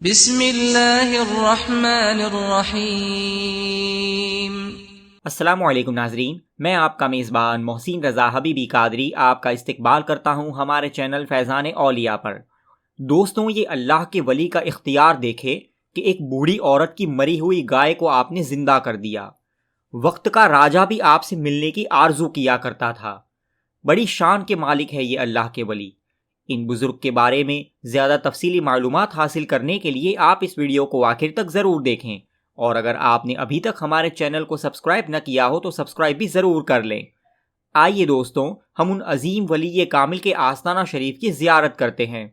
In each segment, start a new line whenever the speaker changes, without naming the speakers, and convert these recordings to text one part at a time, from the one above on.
بسم اللہ الرحمن الرحیم۔
السلام علیکم ناظرین، میں آپ کا میزبان محسن رضا حبیبی قادری آپ کا استقبال کرتا ہوں ہمارے چینل فیضان اولیاء پر۔ دوستوں، یہ اللہ کے ولی کا اختیار دیکھے کہ ایک بوڑھی عورت کی مری ہوئی گائے کو آپ نے زندہ کر دیا۔ وقت کا راجہ بھی آپ سے ملنے کی آرزو کیا کرتا تھا۔ بڑی شان کے مالک ہے یہ اللہ کے ولی۔ ان بزرگ کے بارے میں زیادہ تفصیلی معلومات حاصل کرنے کے لیے آپ اس ویڈیو کو آخر تک ضرور دیکھیں، اور اگر آپ نے ابھی تک ہمارے چینل کو سبسکرائب نہ کیا ہو تو سبسکرائب بھی ضرور کر لیں۔ آئیے دوستوں، ہم ان عظیم ولی کامل کے آستانہ شریف کی زیارت کرتے ہیں۔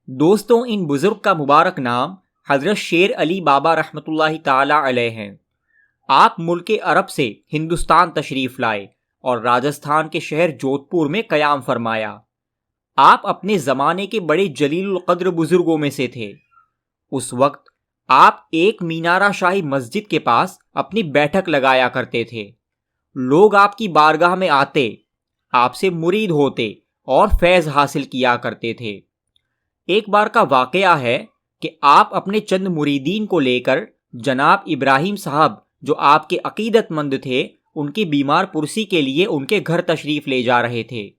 دوستوں، ان بزرگ کا مبارک نام حضرت شیر علی بابا رحمۃ اللہ تعالی علیہ ہیں۔ آپ ملک عرب سے ہندوستان تشریف لائے اور راجستھان کے شہر جودھ پور میں قیام فرمایا۔ آپ اپنے زمانے کے بڑے جلیل القدر بزرگوں میں سے تھے۔ اس وقت آپ ایک مینارہ شاہی مسجد کے پاس اپنی بیٹھک لگایا کرتے تھے۔ لوگ آپ کی بارگاہ میں آتے، آپ سے مرید ہوتے اور فیض حاصل کیا کرتے تھے۔ ایک بار کا واقعہ ہے کہ آپ اپنے چند مریدین کو لے کر جناب ابراہیم صاحب، جو آپ کے عقیدت مند تھے، ان کی بیمار پرسی کے لیے ان کے گھر تشریف لے جا رہے تھے۔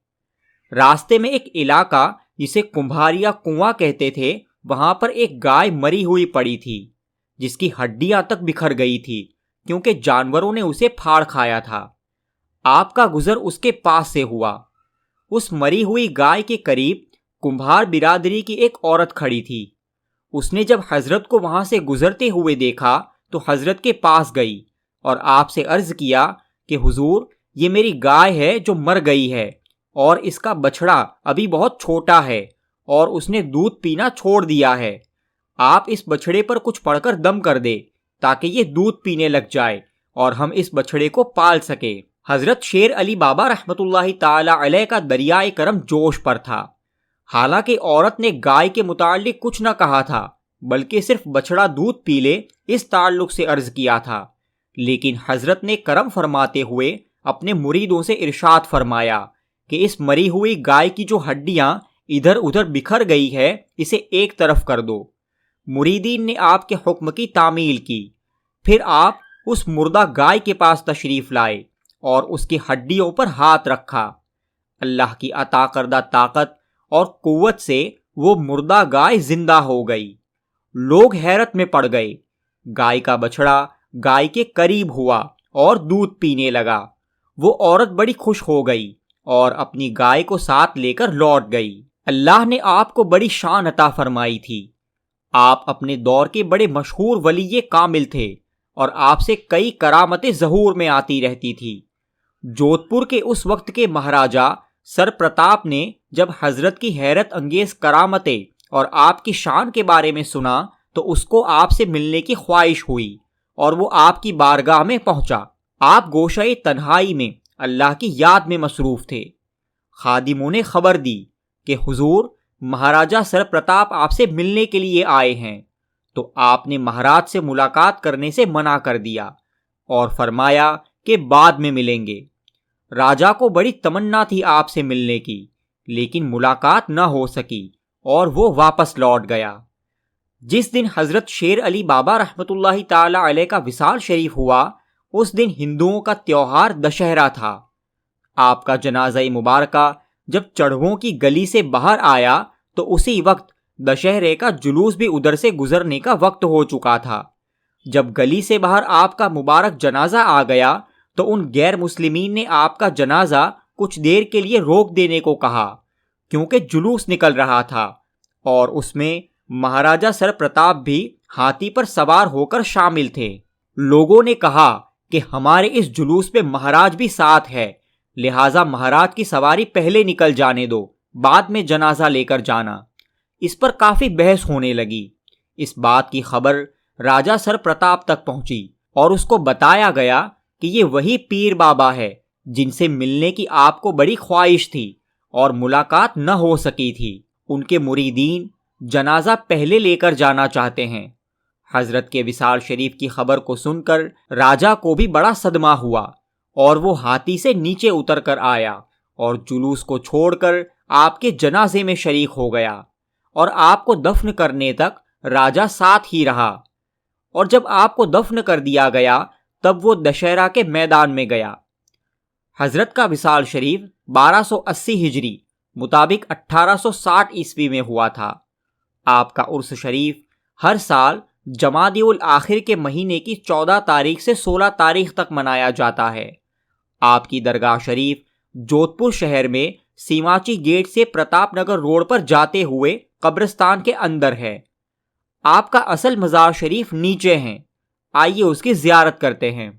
راستے میں ایک علاقہ جسے کمبھاریا کنواں کہتے تھے، وہاں پر ایک گائے مری ہوئی پڑی تھی جس کی ہڈیاں تک بکھر گئی تھی کیونکہ جانوروں نے اسے پھاڑ کھایا تھا۔ آپ کا گزر اس کے پاس سے ہوا۔ اس مری ہوئی گائے کے قریب کمبھار برادری کی ایک عورت کھڑی تھی۔ اس نے جب حضرت کو وہاں سے گزرتے ہوئے دیکھا تو حضرت کے پاس گئی اور آپ سے عرض کیا کہ حضور، یہ میری گائے ہے جو مر گئی ہے، اور اس کا بچڑا ابھی بہت چھوٹا ہے اور اس نے دودھ پینا چھوڑ دیا ہے۔ آپ اس بچڑے پر کچھ پڑھ کر دم کر دے تاکہ یہ دودھ پینے لگ جائے اور ہم اس بچڑے کو پال سکیں۔ حضرت شیر علی بابا رحمۃ اللہ تعالی علیہ کا دریائے کرم جوش پر تھا۔ حالانکہ عورت نے گائے کے متعلق کچھ نہ کہا تھا، بلکہ صرف بچڑا دودھ پی لے اس تعلق سے عرض کیا تھا، لیکن حضرت نے کرم فرماتے ہوئے اپنے مریدوں سے ارشاد فرمایا کہ اس مری ہوئی گائے کی جو ہڈیاں ادھر ادھر بکھر گئی ہے اسے ایک طرف کر دو۔ مریدین نے آپ کے حکم کی تعمیل کی۔ پھر آپ اس مردہ گائے کے پاس تشریف لائے اور اس کی ہڈیوں پر ہاتھ رکھا۔ اللہ کی عطا کردہ طاقت اور قوت سے وہ مردہ گائے زندہ ہو گئی۔ لوگ حیرت میں پڑ گئے۔ گائے کا بچڑا گائے کے قریب ہوا اور دودھ پینے لگا۔ وہ عورت بڑی خوش ہو گئی اور اپنی گائے کو ساتھ لے کر لوٹ گئی۔ اللہ نے آپ کو بڑی شان عطا فرمائی تھی۔ آپ اپنے دور کے بڑے مشہور ولی کامل تھے اور آپ سے کئی کرامتیں ظہور میں آتی رہتی تھی۔ جودھ پور کے اس وقت کے مہاراجا سر پرتاپ نے جب حضرت کی حیرت انگیز کرامتیں اور آپ کی شان کے بارے میں سنا تو اس کو آپ سے ملنے کی خواہش ہوئی اور وہ آپ کی بارگاہ میں پہنچا۔ آپ گوشۂ تنہائی میں اللہ کی یاد میں مصروف تھے۔ خادموں نے خبر دی کہ حضور، مہاراجا سر پرتاپ آپ سے ملنے کے لیے آئے ہیں، تو آپ نے مہاراج سے ملاقات کرنے سے منع کر دیا اور فرمایا کہ بعد میں ملیں گے۔ راجا کو بڑی تمنا تھی آپ سے ملنے کی، لیکن ملاقات نہ ہو سکی اور وہ واپس لوٹ گیا۔ جس دن حضرت شیر علی بابا رحمۃ اللہ تعالی علیہ کا وصال شریف ہوا، اس دن ہندوؤں کا تیوہار دشہرا تھا۔ آپ کا جنازہ مبارکہ جب چڑھووں کی گلی سے باہر آیا تو اسی وقت دشہرے کا جلوس بھی ادھر سے گزرنے کا وقت ہو چکا تھا۔ جب گلی سے باہر آپ کا مبارک جنازہ آ گیا تو ان غیر مسلمین نے آپ کا جنازہ کچھ دیر کے لیے روک دینے کو کہا کیونکہ جلوس نکل رہا تھا، اور اس میں مہاراجا سر پرتاپ بھی ہاتھی پر سوار ہو کر شامل تھے۔ لوگوں نے کہا کہ ہمارے اس جلوس پہ مہاراج بھی ساتھ ہے، لہٰذا مہاراج کی سواری پہلے نکل جانے دو، بعد میں جنازہ لے کر جانا۔ اس پر کافی بحث ہونے لگی۔ اس بات کی خبر راجہ سر پرتاپ تک پہنچی اور اس کو بتایا گیا کہ یہ وہی پیر بابا ہے جن سے ملنے کی آپ کو بڑی خواہش تھی اور ملاقات نہ ہو سکی تھی۔ ان کے مریدین جنازہ پہلے لے کر جانا چاہتے ہیں۔ حضرت کے وصال شریف کی خبر کو سن کر راجہ کو بھی بڑا صدمہ ہوا اور وہ ہاتھی سے نیچے اتر کر آیا اور جلوس کو چھوڑ کر آپ کے جنازے میں شریک ہو گیا، اور آپ کو دفن کرنے تک راجہ ساتھ ہی رہا۔ اور جب آپ کو دفن کر دیا گیا تب وہ دشہرہ کے میدان میں گیا۔ حضرت کا وصال شریف 1280 ہجری مطابق 1860 عیسوی میں ہوا تھا۔ آپ کا عرس شریف ہر سال جمادی الاخر کے مہینے کی 14 تاریخ سے 16 تاریخ تک منایا جاتا ہے۔ آپ کی درگاہ شریف جودھ پور شہر میں سیماچی گیٹ سے پرتاپ نگر روڈ پر جاتے ہوئے قبرستان کے اندر ہے۔ آپ کا اصل مزار شریف نیچے ہیں، آئیے اس کی زیارت کرتے ہیں۔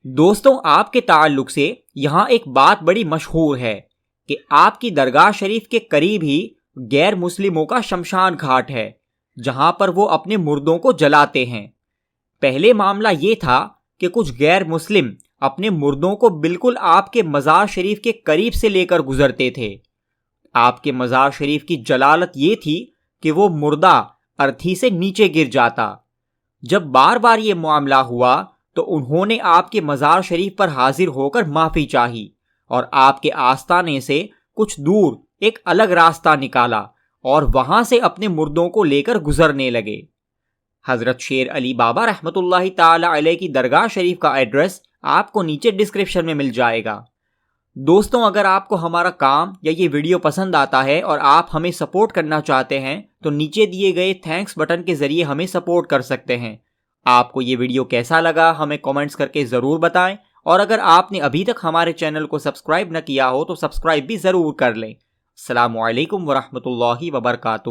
دوستوں، آپ کے تعلق سے یہاں ایک بات بڑی مشہور ہے کہ آپ کی درگاہ شریف کے قریب ہی غیر مسلموں کا شمشان گھاٹ ہے جہاں پر وہ اپنے مردوں کو جلاتے ہیں۔ پہلے معاملہ یہ تھا کہ کچھ غیر مسلم اپنے مردوں کو بالکل آپ کے مزار شریف کے قریب سے لے کر گزرتے تھے۔ آپ کے مزار شریف کی جلالت یہ تھی کہ وہ مردہ ارتھی سے نیچے گر جاتا۔ جب بار بار یہ معاملہ ہوا تو انہوں نے آپ کے مزار شریف پر حاضر ہو کر معافی چاہی اور آپ کے آستانے سے کچھ دور ایک الگ راستہ نکالا اور وہاں سے اپنے مردوں کو لے کر گزرنے لگے۔ حضرت شیر علی بابا رحمۃ اللہ تعالی علیہ کی درگاہ شریف کا ایڈریس آپ کو نیچے ڈسکرپشن میں مل جائے گا۔ دوستوں، اگر آپ کو ہمارا کام یا یہ ویڈیو پسند آتا ہے اور آپ ہمیں سپورٹ کرنا چاہتے ہیں تو نیچے دیے گئے تھینکس بٹن کے ذریعے ہمیں سپورٹ کر سکتے ہیں۔ آپ کو یہ ویڈیو کیسا لگا ہمیں کامنٹس کر کے ضرور بتائیں، اور اگر آپ نے ابھی تک ہمارے چینل کو سبسکرائب نہ کیا ہو تو سبسکرائب بھی ضرور کر لیں۔ السلام علیکم ورحمۃ اللہ وبرکاتہ۔